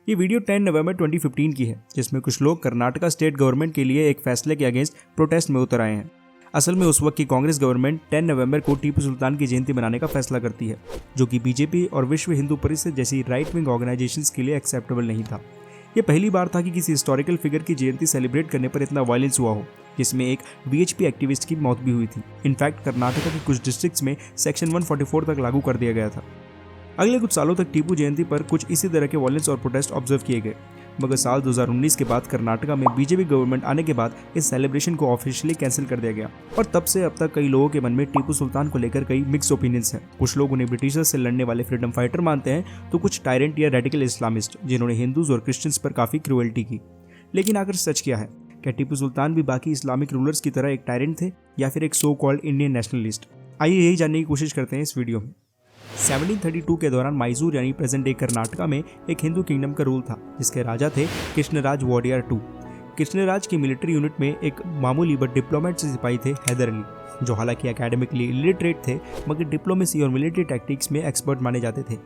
ये वीडियो 10 नवंबर 2015 की है, जिसमें कुछ लोग कर्नाटका स्टेट गवर्नमेंट के लिए एक फैसले के अगेंस्ट प्रोटेस्ट में उतर आए हैं। असल में उस वक्त की कांग्रेस गवर्नमेंट 10 नवंबर को टीपू सुल्तान की जयंती मनाने का फैसला करती है, जो कि बीजेपी और विश्व हिंदू परिषद जैसी राइट विंग ऑर्गेनाइजेशंस के लिए एक्सेप्टेबल नहीं था। ये पहली बार था कि किसी हिस्टोरिकल फिगर की जयंती सेलिब्रेट करने पर इतना वायलेंस हुआ हो, जिसमें एक वीएचपी एक्टिविस्ट की मौत भी हुई थी। इनफैक्ट कर्नाटका के कुछ डिस्ट्रिक्ट्स में सेक्शन 144 तक लागू कर दिया गया था। अगले कुछ सालों तक टीपू जयंती पर कुछ इसी तरह के वायलेंस और प्रोटेस्ट ऑब्जर्व किए गए, मगर साल 2019 के बाद कर्नाटका में बीजेपी गवर्नमेंट आने के बाद इस सेलिब्रेशन को ऑफिशियली कैंसिल कर दिया गया और तब से अब तक कई लोगों के मन में टीपू सुल्तान को लेकर कई मिक्स ओपिनियंस हैं। कुछ लोग उन्हें ब्रिटिशर्स से लड़ने वाले फ्रीडम फाइटर मानते हैं, तो कुछ टायरेंट या रेडिकल इस्लामिस्ट जिन्होंने हिंदूज और क्रिश्चियंस पर काफी क्रूएल्टी की। लेकिन आखिर सच क्या है? क्या टीपू सुल्तान भी बाकी इस्लामिक रूलर्स की तरह एक टायरेंट थे या फिर एक सो कॉल्ड इंडियन नेशनलिस्ट? आइए यही जानने की कोशिश करते हैं इस वीडियो में। 1732 के दौरान मैसूर यानी प्रेजेंट डे कर्नाटका में एक हिंदू किंगडम का रूल था, जिसके राजा थे कृष्णराज वॉडियार II। कृष्णराज की मिलिट्री यूनिट में एक मामूली बट डिप्लोमेट से सिपाही थे हैदर अली, जो हालांकि एकेडमिकली इलिटरेट थे मगर डिप्लोमेसी और मिलिट्री टैक्टिक्स में एक्सपर्ट माने जाते थे।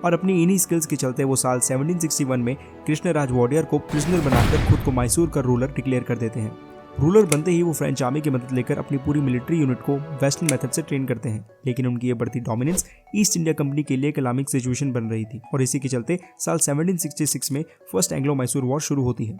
और अपनी इन्हीं स्किल्स के चलते वो साल 1761 में कृष्णराज वॉडियार को प्रिजनर बनाकर खुद को मैसूर का रूलर डिक्लेयर कर देते हैं। रूलर बनते ही वो फ्रेंच आर्मी की मदद लेकर अपनी पूरी मिलिट्री यूनिट को वेस्टर्न मेथड से ट्रेन करते हैं, लेकिन उनकी ये बढ़ती डोमिनेंस ईस्ट इंडिया कंपनी के लिए एक अलार्मिंग सिचुएशन बन रही थी और इसी के चलते साल 1766 में फर्स्ट एंग्लो मैसूर वॉर शुरू होती है।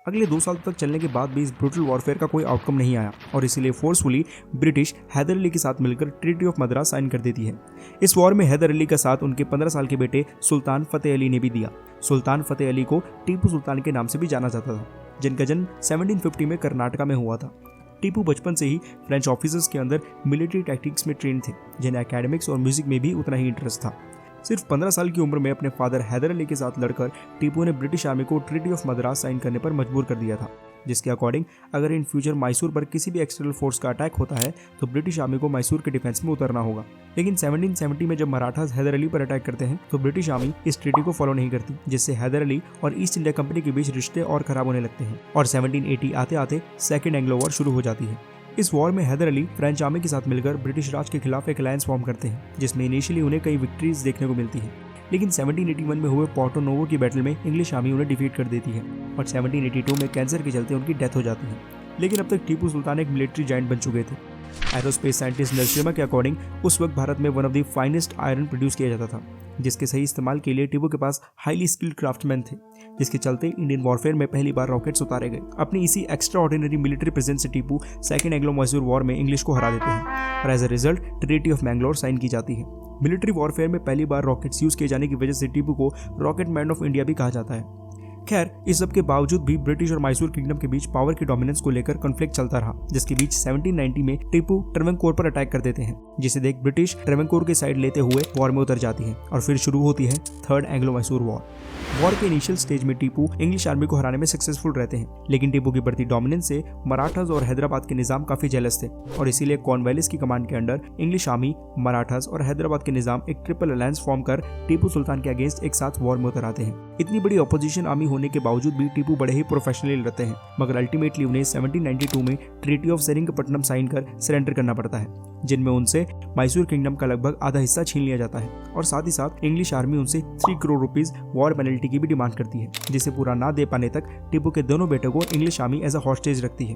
अगले 2 साल तक चलने के बाद भी इस ब्रूटल वॉरफेयर का कोई आउटकम नहीं आया और इसीलिए फोर्सफुली ब्रिटिश हैदर अली के साथ मिलकर ट्रीटी ऑफ मद्रास साइन कर देती है। इस वॉर में हैदर अली का साथ उनके 15 साल के बेटे सुल्तान फतेह अली ने भी दिया। सुल्तान फतेह अली को टीपू सुल्तान के नाम से भी जाना जाता था, जिनका जन्म 1750 में कर्नाटका में हुआ था। टीपू बचपन से ही फ्रेंच ऑफिसर्स के अंदर मिलिट्री टैक्टिक्स में ट्रेन थे, जिन्हें एकेडमिक्स और म्यूजिक में भी उतना ही इंटरेस्ट था। सिर्फ 15 साल की उम्र में अपने फादर हैदर अली के साथ लड़कर टीपू ने ब्रिटिश आर्मी को ट्रीटी ऑफ मद्रास साइन करने पर मजबूर कर दिया था, जिसके अकॉर्डिंग अगर इन फ्यूचर मैसूर पर किसी भी एक्सटर्नल फोर्स का अटैक होता है तो ब्रिटिश आर्मी को मैसूर के डिफेंस में उतरना होगा। लेकिन 1770 में जब मराठास हैदर अली पर अटैक करते हैं तो ब्रिटिश आर्मी इस ट्रीटी को फॉलो नहीं करती, जिससे हैदर अली और ईस्ट इंडिया कंपनी के बीच रिश्ते और खराब होने लगते हैं और 1780 आते आते सेकेंड एंग्लो वॉर शुरू हो जाती है। इस वॉर में हैदर अली फ्रेंच आर्मी के साथ मिलकर ब्रिटिश राज के खिलाफ एक अलायंस फॉर्म करते हैं, जिसमें इनिशियली उन्हें कई विक्ट्रीज देखने को मिलती है। लेकिन 1781 में हुए पोर्टो नोवो की बैटल में इंग्लिश आर्मी उन्हें डिफीट कर देती है और 1782 में कैंसर के चलते उनकी डेथ हो जाती है। लेकिन अब तक टीपू सुल्तान एक मिलिट्री जायंट बन चुके थे। एरोस्पेस साइंटिस्ट नरसिम्हा के अकॉर्डिंग उस वक्त भारत में one of the finest iron produce किया जाता था, जिसके सही इस्तेमाल के लिए टीपू के पास हाईली स्किल्ड क्राफ्टमैन थे, जिसके चलते इंडियन वॉरफेयर में पहली बार रॉकेट्स उतारे गए। अपनी इसी एक्स्ट्रा ऑर्डिनरी मिलिट्री प्रेजेंस से Tipu second Anglo Mysore war में इंग्लिश को हरा देते हैं और as a result treaty of Mangalore sign की जाती है। मिलिट्री वॉरफेयर में पहली बार रॉकेट्स यूज किए जाने की वजह से टीपू को रॉकेट मैन ऑफ इंडिया भी कहा जाता है। खैर, इस सब के बावजूद भी ब्रिटिश और मैसूर किंगडम के बीच पावर की डोमिनेंस को लेकर कॉन्फ्लिक्ट चलता रहा, जिसके बीच 1790 में टीपू ट्रेवनकोर पर अटैक कर देते हैं, जिसे देख ब्रिटिश ट्रेवनकोर की साइड लेते हुए वॉर में उतर जाती है और फिर शुरू होती है third Anglo Mysore war. War के इनिशियल स्टेज में टीपू इंग्लिश आर्मी को हराने में सक्सेसफुल रहते हैं, लेकिन टीपू की बढ़ती डोमिनेंस से मराठास और हैदराबाद के निजाम काफी जेलस थे और इसीलिए कॉर्नवालिस की कमांड के अंडर इंग्लिश आर्मी, मराठास और हैदराबाद के निजाम एक ट्रिपल अलायंस फॉर्म कर टीपू सुल्तान के अगेंस्ट एक साथ वॉर में उतर आते हैं। इतनी बड़ी ऑपोजिशन आर्मी होने के बावजूद भी टीपू बड़े ही प्रोफेशनली लड़ते हैं, मगर अल्टीमेटली उन्हें 1792 में ट्रीटी ऑफ सेरिंगपट्टनम साइन कर सरेंडर करना पड़ता है, जिनमें उनसे मैसूर किंगडम का लगभग आधा हिस्सा छीन लिया जाता है और साथ ही साथ इंग्लिश आर्मी उनसे 3 करोड़ रुपीस वॉर पेनल्टी की भी डिमांड करती है, जिसे पूरा ना दे पाने तक टीपू के दोनों बेटों को English army as a hostage रखती है।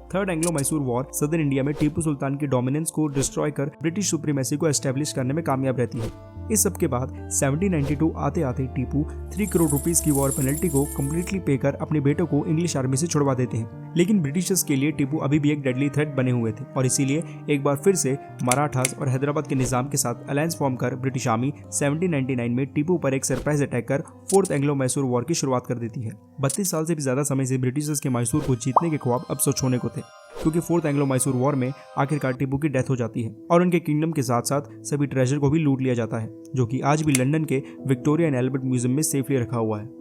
Third Anglo Mysore war southern India में टीपू सुल्तान की डोमिनेंस को डिस्ट्रॉय कर ब्रिटिश सुप्रीमेसी को एस्टेब्लिश करने में कामयाब रहती है। इस सब के बाद 1792 आते आते टीपू 3 करोड़ रुपीस की वॉर पेनल्टी को कम्प्लीटली पे कर अपने बेटों को इंग्लिश आर्मी से छुड़वा देते हैं। लेकिन ब्रिटिशर्स के लिए टीपू अभी भी एक डेडली थ्रेट बने हुए थे और इसीलिए एक बार फिर से मराठास और हैदराबाद के निजाम के साथ अलायंस फॉर्म कर ब्रिटिश आर्मी 1799 में टीपू पर एक सरप्राइज अटैक कर फोर्थ एंग्लो मैसूर वॉर की शुरुआत कर देती है। 32 साल से भी ज्यादा समय से ब्रिटिशर्स के मैसूर को जीतने के ख्वाब अब सच होने को थे, क्योंकि फोर्थ एंग्लो मैसूर वॉर में आखिरकार टीपू की डेथ हो जाती है और उनके किंगडम के साथ साथ सभी ट्रेजर को भी लूट लिया जाता है, जो कि आज भी लंदन के विक्टोरिया एंड एल्बर्ट म्यूजियम में सेफली रखा हुआ है।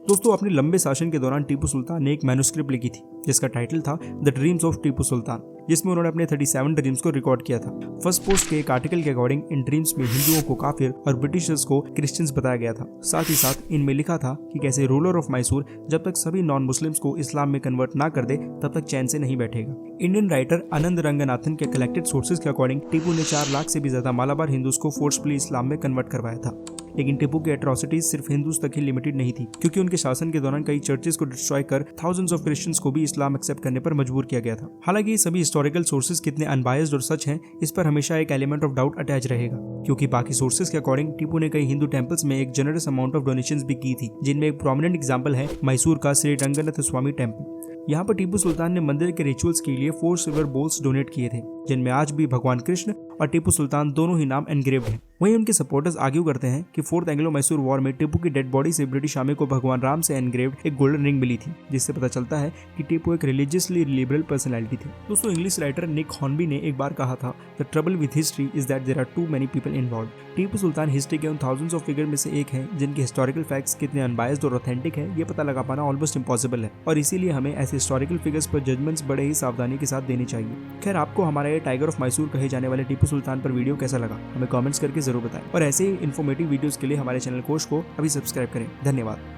दोस्तों, अपने लंबे शासन के दौरान टीपू सुल्तान ने एक मैन्युस्क्रिप्ट लिखी थी जिसका टाइटल था the dreams of Tipu Sultan, जिसमें उन्होंने अपने 37 ड्रीम्स को रिकॉर्ड किया था। फर्स्ट पोस्ट के एक आर्टिकल के अकॉर्डिंग इन ड्रीम्स में हिंदुओं को काफिर और ब्रिटिशर्स को क्रिश्चियंस बताया गया था। साथ ही साथ इनमें लिखा था कि कैसे रूलर ऑफ मैसूर जब तक सभी नॉन मुस्लिम्स को इस्लाम में कन्वर्ट ना कर दे तब तक चैन से नहीं बैठेगा। इंडियन राइटर आनंद रंगनाथन के कलेक्टेड सोर्सेज के अकॉर्डिंग टीपू ने 4 लाख से भी ज्यादा मालाबार हिंदूज को फोर्सफुली इस्लाम में कन्वर्ट करवाया था। लेकिन टिप्पू की एट्रोसिटीज सिर्फ हिंदूज तक ही लिमिटेड नहीं थी, क्योंकि उनके शासन के दौरान कई चर्चेस को डिस्ट्रॉय कर थाउजेंड्स ऑफ क्रिश्चियंस को भी इस्लाम एक्सेप्ट करने पर मजबूर किया गया था। हालांकि ये सभी हिस्टोरिकल सोर्सेज कितने अनबायस्ड और सच हैं, इस पर हमेशा एक एलिमेंट ऑफ डाउट अटैच रहेगा, क्योंकि बाकी सोर्सेज के अकॉर्डिंग टिप्पू ने कई हिंदू टेंपल्स में एक जनरस अमाउंट ऑफ डोनेशंस भी की थी, जिनमें एक प्रोमिनेंट एग्जांपल है मैसूर का श्री रंगनाथ स्वामी टेंपल। यहाँ पर टीपू सुल्तान ने मंदिर के रिचुअल्स के लिए 4 सिल्वर बोल्स डोनेट किए थे, जिनमें आज भी भगवान कृष्ण और टीपू सुल्तान दोनों ही नाम एनग्रेव्ड हैं। वहीं उनके सपोर्टर्स आर्ग्यू करते हैं कि 4th एंग्लो मैसूर वॉर में टिप्पू की डेड बॉडी से ब्रिटिश आर्मी को भगवान राम से एनग्रेव्ड एक गोल्डन रिंग मिली थी, जिससे पता चलता है कि टिप्पू एक रिलीजियसली लिबरल पर्सनैलिटी थे। दोस्तों, इंग्लिश राइटर निक हॉर्नबी ने एक बार कहा था, the trouble with history is that there are too many people involve. Tipu Sultan history के उन थाउजेंड्स ऑफ फिगर में से एक है जिनके हिस्टोरिकल फैक्ट्स कितने अनबायस्ड और ऑथेंटिक है ये पता लगा पाना ऑलमोस्ट इम्पॉसिबल है, और इसीलिए हमें ऐसे हिस्टोरिकल फिगर्स पर जजमेंट्स बड़े ही सावधानी के साथ देनी चाहिए। खैर, आपको हमारा ये टाइगर ऑफ मैसूर कहे जाने वाले टीपू सुल्तान पर वीडियो कैसा लगा हमें कमेंट्स करके जरूर बताएं, और ऐसे ही इन्फॉर्मेटिव वीडियोस के लिए हमारे चैनल कोश को अभी सब्सक्राइब करें। धन्यवाद।